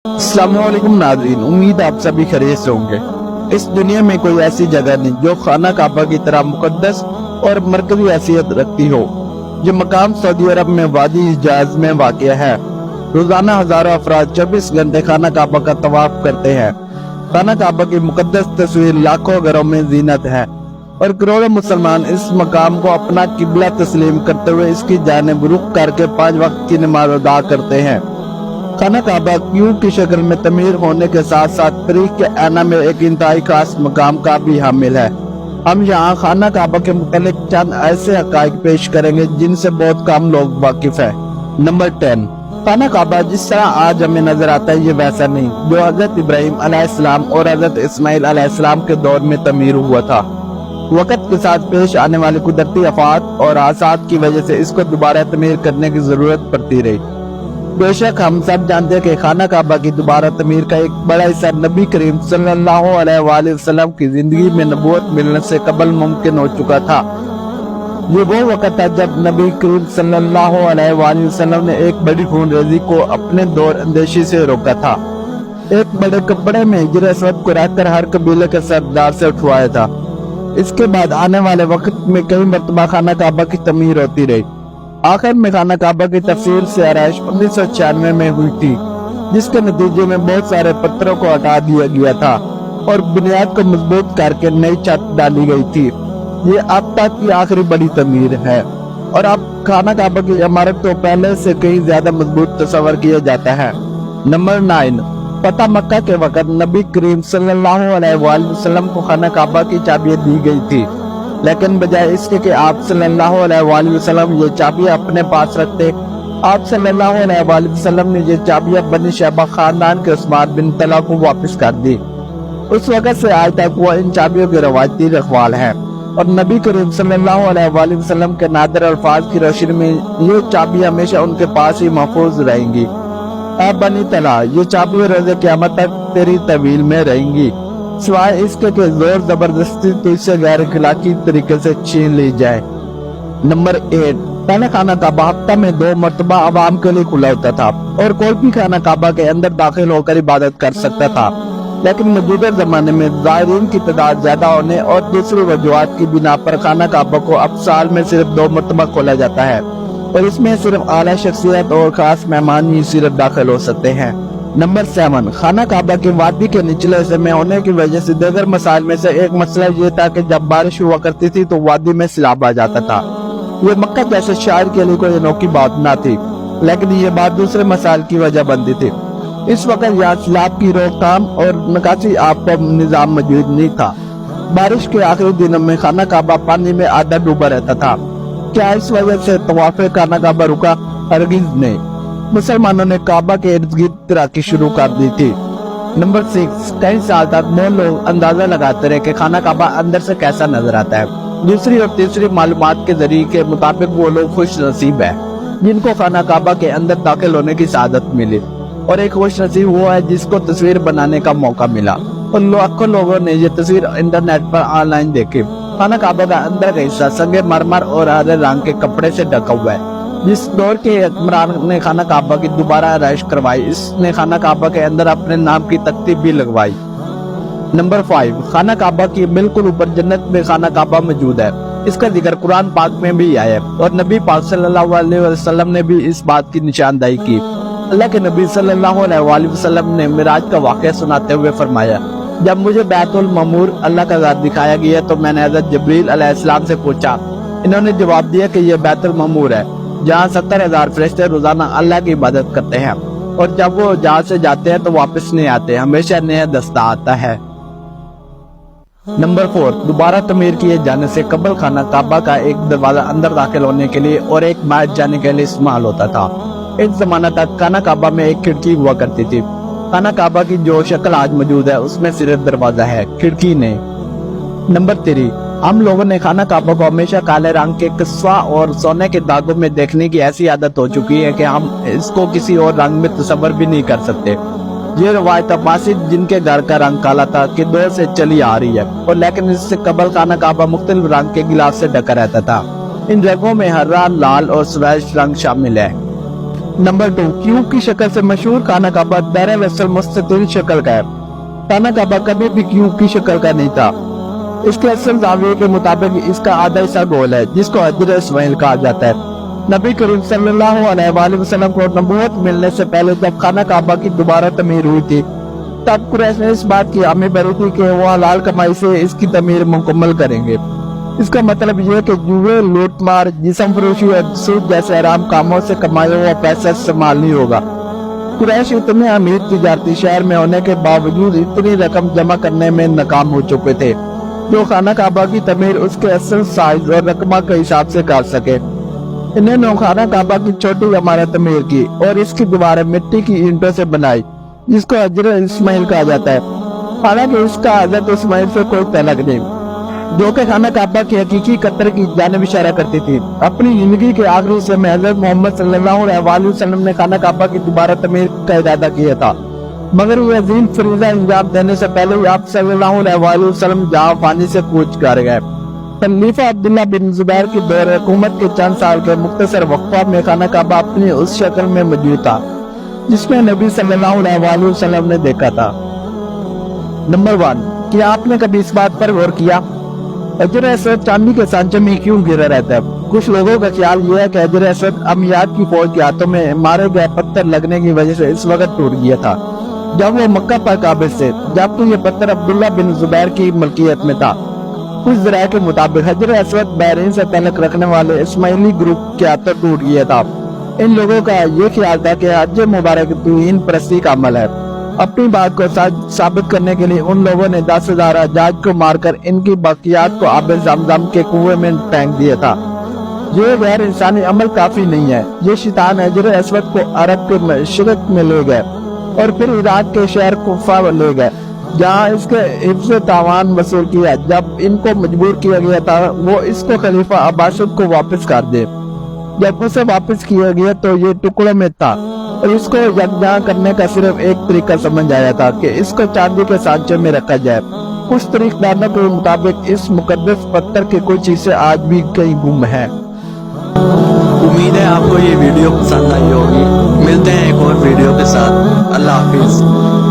अस्सलाम वालेकुम नाज़रीन, उम्मीद आप सभी खैरियत से होंगे। इस दुनिया में कोई ऐसी जगह नहीं जो खाना काबा की तरह मुकद्दस और मरकजी हैसियत रखती हो। ये मकाम सऊदी अरब में वादी हिजाज में वाक़या है। रोजाना हजारों अफराद 24 घंटे खाना काबा का तवाफ करते हैं। खाना काबा की मुकद्दस तस्वीर लाखों घरों में जीनत है और करोड़ों मुसलमान इस मकाम को अपना किबला तस्लीम करते हुए इसकी जानिब रुख करके 5 वक्त की नमाज अदा करते हैं। खाना काबा क्यूब की शक्ल में तमीर होने के साथ साथ तारीख के आईना में एक इंतहाई खास मकाम का भी हामिल है। हम यहाँ खाना काबा के मुतालिक चंद ऐसे हकाइक पेश करेंगे जिनसे बहुत कम लोग वाकिफ है। नंबर 10, खाना काबा जिस तरह आज हमें नजर आता है ये वैसा नहीं जो हजरत इब्राहिम अलैहिस्सलाम और हजरत इस्माइल अलैहिस्सलाम के दौर में तमीर हुआ था। वक्त के साथ पेश आने वाली कुदरती आफात और आसात की वजह से इसको दोबारा तमीर करने की जरूरत पड़ती रही। बेशक हम सब जानते हैं कि खाना काबा की दोबारा तमीर का एक बड़ा हिस्सा नबी करीम सल्लल्लाहु अलैहि वसल्लम की जिंदगी में नबूवत मिलने से कबल मुमकिन हो चुका था। ये वो वक्त था जब नबी करीम सल्लल्लाहु अलैहि वसल्लम ने एक बड़ी खूनरेजी को अपने दौर अंदेशी से रोका था। एक बड़े कपड़े में हिजर असवद को रखकर हर कबीले के सरदार से उठवाया था। इसके बाद आने वाले वक्त में कई मरतबा खाना काबा की तमीर होती रही। आखिर में खाना काबा की तफसीर से आरइश 1996 में हुई थी, जिसके नतीजे में बहुत सारे पत्थरों को हटा दिया गया था और बुनियाद को मजबूत करके नई छत डाली गई थी। ये अब तक की आखिरी बड़ी तमीर है और अब खाना काबा की इमारत को पहले से कहीं ज्यादा मजबूत तस्वर किया जाता है। नंबर 9, फतह मक्का के वक्त नबी करीम सल्लल्लाहु अलैहि वसल्लम को खाना काबा की चाबियां दी गई थी, लेकिन बजाय इसके कि आप सल्लल्लाहु अलैहि वसल्लम ये चाबियां अपने पास रखते, आप सल्लल्लाहु अलैहि वसल्लम ने ये चाबियां बनी शैबा खानदान के उस्मान बिन तला को वापस कर दी। उस वक्त से आज तक वो इन चाबियों के रवायती रखवाल है और नबी करीम सल्लल्लाहु अलैहि वसल्लम के नादिर अल्फाज की रोशनी में ये चाबियां हमेशा उनके पास ही महफूज रहेंगी। अब बनी तला, ये चाबियां रोज़े क़यामत तक तेरी तवील में रहेंगी, सिवाय इसके कि जोर जबरदस्ती तो इससे गैर अखलाकी तरीके से छीन ली जाए। नंबर 8, पहले खाना काबा हफ्ता में 2 मरतबा आवाम के लिए खुला होता था और कोई भी खाना काबा के अंदर दाखिल होकर इबादत कर सकता था, लेकिन मौजूदा जमाने में ज़ायरीन की तादाद ज्यादा होने और दूसरी वजूहात की बिना पर खाना काबा को अब साल में सिर्फ 2 मरतबा खोला जाता है और इसमें सिर्फ आला शख्सियत और खास मेहमान ही सिर्फ दाखिल हो सकते हैं। नंबर 7, खाना काबा के वादी के निचले हिस्से में होने की वजह से दीगर मसाइल में से एक मसला ये था कि जब बारिश हुआ करती थी तो वादी में सैलाब आ जाता था। ये मक्का जैसे शहर के लिए कोई अनोखी बात न थी, लेकिन ये बात दूसरे मसाइल की वजह बनती थी। इस वक्त यहाँ सैलाब की रोकथाम और निकासी आब का निजाम मौजूद नहीं था। बारिश के आखिरी दिनों में खाना काबा पानी में आधा डूबा रहता था। क्या इस वजह से तवाफ़े खाना काबा रुका? हरगिज़ नहीं। मुसलमानों ने काबा के इर्द गिर्द तैराकी शुरू कर दी थी। नंबर 6, कई साल तक बहुत लोग अंदाजा लगाते रहे कि खाना काबा अंदर से कैसा नजर आता है। दूसरी और तीसरी मालूमात के जरिए के मुताबिक वो लोग खुश नसीब है जिनको खाना काबा के अंदर दाखिल होने की सआदत मिली और एक खुश नसीब वो है जिसको तस्वीर बनाने का मौका मिला और लाखों लोगों ने ये तस्वीर इंटरनेट पर ऑनलाइन देखी। खाना काबा का अंदर का हिस्सा संगे मरमर और हरे रंग के कपड़े से ढका हुआ है। जिस दौर के हुक्मरान ने खाना काबा की दोबारा आरइश करवाई, इसने खाना काबा के अंदर अपने नाम की तख्ती भी लगवाई। नंबर 5, खाना काबा की बिल्कुल ऊपर जन्नत में खाना काबा मौजूद है। इसका जिक्र कुरान पाक में भी आया है और नबी पाक सल्लल्लाहु अलैहि वसल्लम ने भी इस बात की निशानदाही की। अल्लाह के नबी सल्लल्लाहु अलैहि वसल्लम ने मिराज का वाक़या सुनाते हुए फरमाया, जब मुझे बैतुल ममूर अल्लाह का घर दिखाया गया तो मैंने हज़रत जिब्रील अलैहिस्सलाम से पूछा। इन्होंने जवाब दिया कि यह बैतुल ममूर है जहाँ 70,000 फरिश्ते रोजाना अल्लाह की इबादत करते हैं और जब वो जहाँ से जाते हैं तो वापस नहीं आते, हमेशा नया दस्ता आता है। नंबर 4, दोबारा तमीर किए जाने से कबल खाना काबा का एक दरवाजा अंदर दाखिल होने के लिए और एक बाहर जाने के लिए इस्तेमाल होता था। एक जमाना तक खाना काबा में एक खिड़की हुआ करती थी। खाना काबा की जो शक्ल आज मौजूद है उसमें सिर्फ दरवाजा है, खिड़की नहीं। नंबर 3, हम लोगों ने खाना काबा को हमेशा काले रंग के कस्वा और सोने के दागों में देखने की ऐसी आदत हो चुकी है कि हम इसको किसी और रंग में तस्वर भी नहीं कर सकते। ये रवायत अब्बासी जिनके घर का रंग काला था कि दौर से चली आ रही है और लेकिन इससे कबल खाना काबा मुख्तलिफ रंग के गिलाफ से ढका रहता था। इन रंगों में हरा, लाल और सफेद रंग शामिल है। नंबर 2, क्यूब की शक्ल से मशहूर खाना काबा दरअसल मुस्ततिल शक्ल का है। खाना काबा कभी भी क्यूब की शक्ल का नहीं था। इसके असल जाविये के मुताबिक इसका आधा हिस्सा गोल है, जिसको हजर इस्माइल कहा जाता है। नबी करीम सल्लल्लाहु अलैहि वसल्लम को नबूवत मिलने से पहले जब खाना काबा की दोबारा तमीर हुई थी, तब कुरैश ने इस बात की हामी भरी थी कि वो हलाल कमाई से इसकी तमीर मुकम्मल करेंगे। इसका मतलब यह कि जुए, लूटमार, जिस्म फरोशी और सूद जैसे हराम कामों से कमाया हुआ पैसा इस्तेमाल नहीं होगा। कुरैश इतने अमीर तिजारती शहर में होने के बावजूद इतनी रकम जमा करने में नाकाम हो चुके थे जो खाना काबा की तमीर उसके असल साइज और रकमा के हिसाब से कर सके। इन्होंने खाना काबा की छोटी इमारत तमीर की और इसकी दीवारें मिट्टी की ईंटों से बनाई, जिसको हजर इस्माइल कहा जाता है। हालांकि इसका हजरत इस्माइल से कोई तल्लुक नहीं, जो कि खाना काबा की हकीकी कतर की जानिब इशारा करती थी। अपनी जिंदगी के आखिरी हिस्से में हजरत मोहम्मद सल्लल्लाहु अलैहि वसल्लम ने खाना काबा की दोबारा तमीर का इरादा किया था, मगर वो अजीम फरीजा अंजाम देने से पहले ही आप सल्लल्लाहु अलैहि वसल्लम जहां फानी से कूच कर गए। खलीफा अब्दुल्ला बिन जुबैर की दौर हुकूमत के चंद साल के मुख्तसर वक्फा में खाना काबा अपनी उस शक्ल में मौजूद था जिसमें नबी सल्लल्लाहु अलैहि वसल्लम ने देखा था। नंबर 1, क्या आपने कभी इस बात पर गौर किया हजर असवद चांदी के सांचे में क्यों गिरा रहता है? कुछ लोगों का ख्याल यह है कि हजर असवद अमियाद की फौज के हाथों में मारे गए पत्थर लगने की वजह से इस वक्त टूट गया था जब वो मक्का पर काबिज थे, जबकि ये पत्थर अब्दुल्ला बिन जुबैर की मलकियत में था। कुछ ज़राए के मुताबिक हजर असवद बहरीन से तल्लुक रखने वाले इस्माइली ग्रुप के हाथों टूट गया था। इन लोगों का ये ख्याल था कि हज मुबारक तौहीन परस्ती का अमल है। अपनी बात को साबित करने के लिए उन लोगों ने 10,000 हजाज को मारकर इनकी बाकियात को आब ज़मज़म के कुएं में फेंक दिया था। ये गैर इंसानी अमल काफी नहीं है। ये शैतान हजर असवद को अरब के मशरिक में ले गए और फिर इराक के शहर कुफा ले गए, जहाँ इसके हिफ्ज़ तावान वसूल किया। जब इनको मजबूर किया गया था वो इसको खलीफा अब्बासिद को वापस कर दे। जब उसे वापस किया गया तो ये टुकड़ों में था और इसको यकजा करने का सिर्फ एक तरीका समझ आया था कि इसको चांदी के सांचे में रखा जाए। कुछ तरीकेदारों के मुताबिक इस मुकद्दस पत्थर के कुछ हिस्से आज भी कहीं गुम हैं। उम्मीद है आपको ये वीडियो पसंद आई होगी। मिलते हैं एक और वीडियो के साथ। अल्लाह हाफिज।